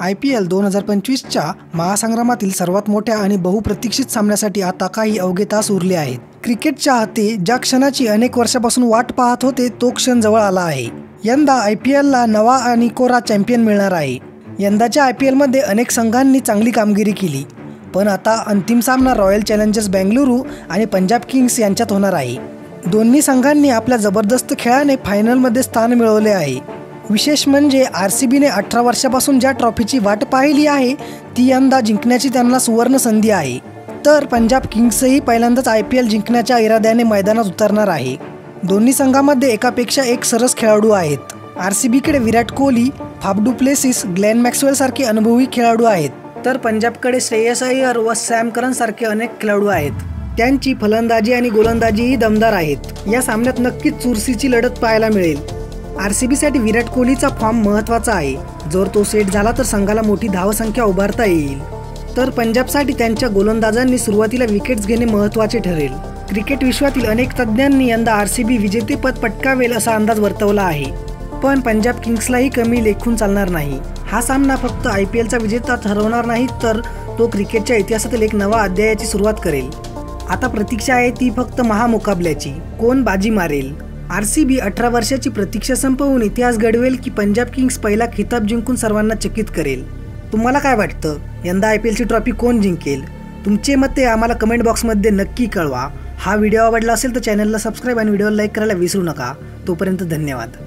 IPL 2025च्या महासंग्रामातील सर्वात मोठ्या आणि बहुप्रतीक्षित सामन्यासाठी आता काही अवघे तास उरले आहेत। क्रिकेट चाहते ज्या क्षणाची अनेक वर्षापासून वाट पाहत होते तो क्षण जवळ आला आहे। यंदा IPLला नवा आणि कोरा चॅम्पियन मिळणार आहे। यंदाच्या IPLमध्ये अनेक संघांनी चांगली कामगिरी केली, पण आता अंतिम सामना रॉयल चॅलेंजर्स बेंगळुरू आणि पंजाब किंग्स यांच्यात होणार आहे। दोन्ही संघांनी आपल्या जबरदस्त खेळाने फायनलमध्ये स्थान मिळवले आहे। विशेष म्हणजे RCBने 18 वर्षापासून ज्या ट्रॉफीची वाट पाहिली आहे ती यंदा जिंकण्याची त्यांना सुवर्ण संधी आहे। तर पंजाब किंग्सही पहिल्यांदाच IPL जिंकण्याच्या इराद्याने मैदानात उतरणार आहे। दोन्ही संघांमध्ये एकापेक्षा एक सरस खेळाडू आहेत। RCBकडे Virat Kohli, Faf du Plessis, Glenn Maxwell सारखे अनुभवी खेळाडू आहेत, तर पंजाबकडे श्रेयस अय्यर व सॅम करन सारखे अनेक खेळाडू आहेत। त्यांची फलंदाजी आणि गोलंदाजीही दमदार आहेत। या सामन्यात नक्कीच चुरशीची लढत पाहायला मिळेल। RCBसाठी विराट कोहलीचा फॉर्म महत्त्वाचा आहे। जर तो सेट झाला तर संघाला मोठी धावसंख्या उभारता येईल, तर पंजाबसाठी त्यांच्या गोलंदाजांनी सुरुवातीला विकेट्स घेणे महत्त्वाचे ठरेल। क्रिकेट विश्वातील अनेक तज्ज्ञांनी यंदा RCB विजेतेपद पटकावेल असा अंदाज वर्तवला आहे, पण पंजाब किंग्सलाही कमी लेखून चालणार नाही। हा सामना फक्त IPLचा विजेता ठरवणार नाही, तर तो क्रिकेटच्या इतिहासातील एक नवा अध्यायाची सुरुवात करेल। आता प्रतीक्षा आहे ती फक्त महामुकाबल्याची, कोण बाजी मारेल। RCB 18 वर्षाची प्रतीक्षा संपवून इतिहास घडवेल की पंजाब किंग्स पहिला खिताब जिंकून सर्वांना चकित करेल। तुम्हाला काय वाटतं, यंदा IPLची ट्रॉफी कोण जिंकेल? तुमचे मते आम्हाला कमेंट बॉक्समध्ये नक्की कळवा। हा व्हिडिओ आवडला असेल तर चॅनलला सबस्क्राईब आणि व्हिडिओला लाईक करायला विसरू नका। तोपर्यंत धन्यवाद।